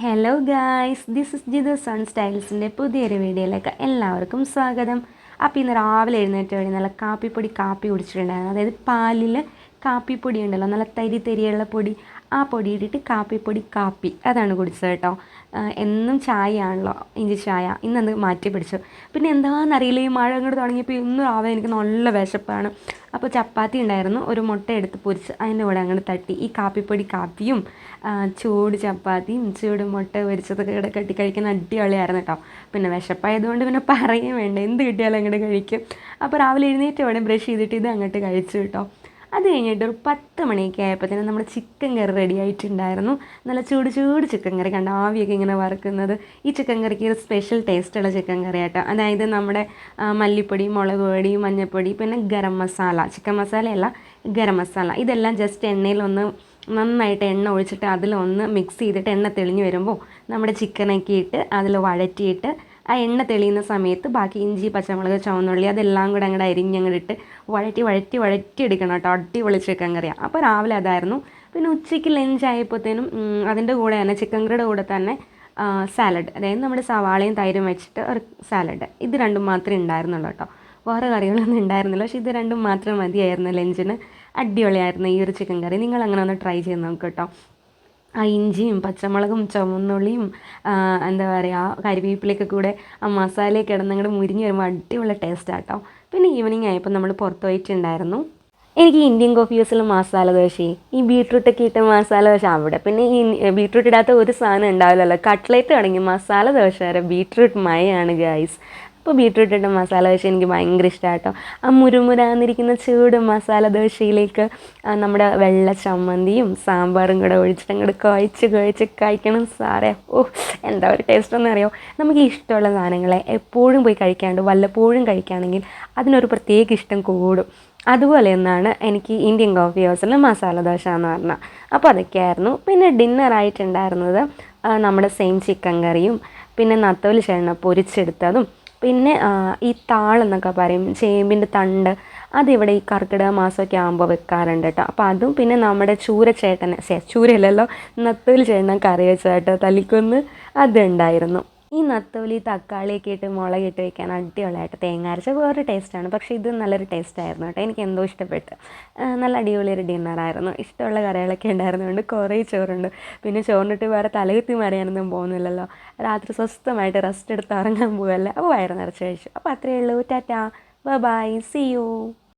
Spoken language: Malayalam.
Hello guys, this is Jithu son സ്റ്റൈൽസിൻ്റെ പുതിയൊരു വീഡിയോയിലേക്ക് എല്ലാവർക്കും സ്വാഗതം. അപ്പോൾ ഇന്ന് രാവിലെ എഴുന്നേറ്റ് വഴി നല്ല കാപ്പിപ്പൊടി കാപ്പി കുടിച്ചിട്ടുണ്ടായിരുന്നു. അതായത് പാലിൽ കാപ്പിപ്പൊടി ഉണ്ടല്ലോ, നല്ല തരി തരിയുള്ള പൊടി, ആ പൊടി ഇട്ടിട്ട് കാപ്പിപ്പൊടി കാപ്പി അതാണ് കുടിച്ചത് കേട്ടോ. എന്നും ചായ ആണല്ലോ, ഇഞ്ചി ചായ, ഇന്നത് മാറ്റി പിടിച്ചു. പിന്നെ എന്താണെന്നറിയില്ല, ഈ മഴ അങ്ങോട്ട് തുടങ്ങിയപ്പോൾ ഇന്നും രാവിലെ എനിക്ക് നല്ല വിശപ്പാണ്. അപ്പോൾ ചപ്പാത്തി ഉണ്ടായിരുന്നു, ഒരു മുട്ട എടുത്ത് പൊരിച്ച് അതിൻ്റെ കൂടെ അങ്ങോട്ട് തട്ടി ഈ കാപ്പിപ്പൊടി കാപ്പിയും ചൂട് ചപ്പാത്തിയും ചൂട് മുട്ട പൊരിച്ചതൊക്കെ ഇവിടെ കെട്ടി കഴിക്കുന്ന അടിപൊളിയായിരുന്നു കേട്ടോ. പിന്നെ വിശപ്പായതുകൊണ്ട് പിന്നെ പറയുകയും വേണ്ട, എന്ത് കിട്ടിയാലും അങ്ങോട്ട് കഴിക്കും. അപ്പോൾ രാവിലെ എഴുന്നേറ്റ് വേണം ബ്രഷ് ചെയ്തിട്ട് ഇത് അങ്ങോട്ട് കഴിച്ചു കേട്ടോ. അത് കഴിഞ്ഞിട്ട് ഒരു 10 മണിയൊക്കെ ആയപ്പോഴത്തേനും നമ്മുടെ ചിക്കൻ കറി റെഡി ആയിട്ടുണ്ടായിരുന്നു. നല്ല ചൂട് ചൂട് ചിക്കൻ കറി, കണ്ട ആവിയൊക്കെ ഇങ്ങനെ വറുക്കുന്നത്. ഈ ചിക്കൻ കറിക്ക് ഒരു സ്പെഷ്യൽ ടേസ്റ്റുള്ള ചിക്കൻ കറി ആട്ടോ. അതായത് നമ്മുടെ മല്ലിപ്പൊടി, മുളക് പൊടി, മഞ്ഞൾപ്പൊടി, പിന്നെ ഗരം മസാല, ചിക്കൻ മസാലയല്ല ഗരം മസാല, ഇതെല്ലാം ജസ്റ്റ് എണ്ണയിലൊന്ന് നന്നായിട്ട് എണ്ണ ഒഴിച്ചിട്ട് അതിലൊന്ന് മിക്സ് ചെയ്തിട്ട് എണ്ണ തെളിഞ്ഞ് വരുമ്പോൾ നമ്മുടെ ചിക്കനൊക്കെ ഇട്ട് അതിൽ വഴറ്റിയിട്ട് ആ എണ്ണ തെളിയുന്ന സമയത്ത് ബാക്കി ഇഞ്ചി, പച്ചമുളക്, ചുവന്നുള്ളി അതെല്ലാം കൂടെ അങ്ങോട്ട് അരിഞ്ഞങ്ങോട്ട് വഴറ്റി എടുക്കണം കേട്ടോ. അടിപൊളി ചിക്കൻ കറിയാണ്. അപ്പോൾ രാവിലെ അതായിരുന്നു. പിന്നെ ഉച്ചയ്ക്ക് ലഞ്ച് ആയപ്പോഴത്തേനും അതിൻ്റെ കൂടെ തന്നെ ചിക്കൻ കറിയുടെ കൂടെ തന്നെ സാലഡ്, അതായത് നമ്മുടെ സവാളയും തൈരും വെച്ചിട്ട് ഒരു സാലഡ്, ഇത് രണ്ടും മാത്രമേ ഉണ്ടായിരുന്നുള്ളൂ കേട്ടോ. വേറെ കറികളൊന്നും ഉണ്ടായിരുന്നില്ല, പക്ഷേ ഇത് രണ്ടും മാത്രം മതിയായിരുന്നു ലഞ്ചിന്. അടിപൊളിയായിരുന്നു ഈ ഒരു ചിക്കൻ കറി. നിങ്ങൾ അങ്ങനെ ഒന്ന് ട്രൈ ചെയ്ത് നോക്കുക കേട്ടോ. ആ ഇഞ്ചിയും പച്ചമുളകും ചുവന്നുള്ളിയും എന്താ പറയുക കരിവേപ്പിലയൊക്കെ കൂടെ ആ മസാലയൊക്കെ ഇടന്നങ്ങോട്ട് മുരിഞ്ഞ് വരുമ്പോൾ അടിപൊളി ടേസ്റ്റാണ് കേട്ടോ. പിന്നെ ഈവനിങ് ആയപ്പോൾ നമ്മൾ പുറത്ത് പോയിട്ടുണ്ടായിരുന്നു. എനിക്ക് ഇന്ത്യൻ കോഫി ഹൗസിൽ മസാല ദോശയും ഈ ബീട്രൂട്ടൊക്കെ ഇട്ട മസാല ദോശ അവിടെ, പിന്നെ ഈ ബീട്രൂട്ട് ഇടാത്ത ഒരു സാധനം ഉണ്ടാവില്ലല്ലോ. കട്ട്ലേറ്റ് തുടങ്ങി മസാല ദോശ വരെ ബീട്രൂട്ട് മയാണ് ഗൈസ്. അപ്പോൾ ബീട്രൂട്ട് ഇട്ട മസാല ദോശ എനിക്ക് ഭയങ്കര ഇഷ്ടമാണ് കേട്ടോ. ആ മുരുമുരാന്നിരിക്കുന്ന ചൂട് മസാല ദോശയിലേക്ക് നമ്മുടെ വെള്ള ചമ്മന്തിയും സാമ്പാറും കൂടെ ഒഴിച്ചിട്ട് അങ്ങോട്ട് കുഴച്ച് കഴിക്കണം സാറേ. ഓ, എന്താ ഒരു ടേസ്റ്റ് എന്ന് അറിയാമോ. നമുക്ക് ഇഷ്ടമുള്ള സാധനങ്ങളെ എപ്പോഴും പോയി കഴിക്കാണ്ട് വല്ലപ്പോഴും കഴിക്കുകയാണെങ്കിൽ അതിനൊരു പ്രത്യേക ഇഷ്ടം കൂടും. അതുപോലെ എന്നാണ് എനിക്ക് ഇന്ത്യൻ കോഫി ഹൗസിലെ മസാല ദോശ എന്ന് പറഞ്ഞാൽ. അപ്പോൾ അതൊക്കെയായിരുന്നു. പിന്നെ ഡിന്നറായിട്ടുണ്ടായിരുന്നത് നമ്മുടെ സെയിം ചിക്കൻ കറിയും പിന്നെ നത്തോലി ചേർന്ന പൊരിച്ചെടുത്തതും പിന്നെ ഈ താളെന്നൊക്കെ പറയും, ചേമ്പിൻ്റെ തണ്ട്, അതിവിടെ ഈ കർക്കിടക മാസമൊക്കെ ആകുമ്പോൾ വെക്കാറുണ്ട് കേട്ടോ. അപ്പോൾ അതും പിന്നെ നമ്മുടെ ചൂരയല്ലല്ലോ, നത്തോലി ചേട്ടൻ കറി വെച്ചത് കേട്ടോ, തല്ലിക്കൊന്ന് അതുണ്ടായിരുന്നു. ഈ നത്തോലി തക്കാളിയൊക്കെ ഇട്ട് മുളകിട്ട് വയ്ക്കാൻ അടിപൊളിയായിട്ട് തേങ്ങ അരച്ച വേറൊരു ടേസ്റ്റാണ്. പക്ഷേ ഇത് നല്ലൊരു ടേസ്റ്റായിരുന്നു കേട്ടോ, എനിക്ക് എന്തോ ഇഷ്ടപ്പെട്ട്. നല്ല അടിപൊളി ഒരു ഡിന്നറായിരുന്നു. ഇഷ്ടമുള്ള കറികളൊക്കെ ഉണ്ടായിരുന്നതുകൊണ്ട് കുറേ ചോറുണ്ട്. പിന്നെ ചോറിനിട്ട് വേറെ തലകുത്തി മറിയാനൊന്നും പോകുന്നില്ലല്ലോ. രാത്രി സ്വസ്ഥമായിട്ട് റെസ്റ്റ് എടുത്ത് ഉറങ്ങാൻ പോകല്ലേ. അപ്പോൾ വയറ് നിറച്ച് കഴിച്ചു. അപ്പോൾ അത്രയേ ഉള്ളൂ. Tata, bye bye, see U.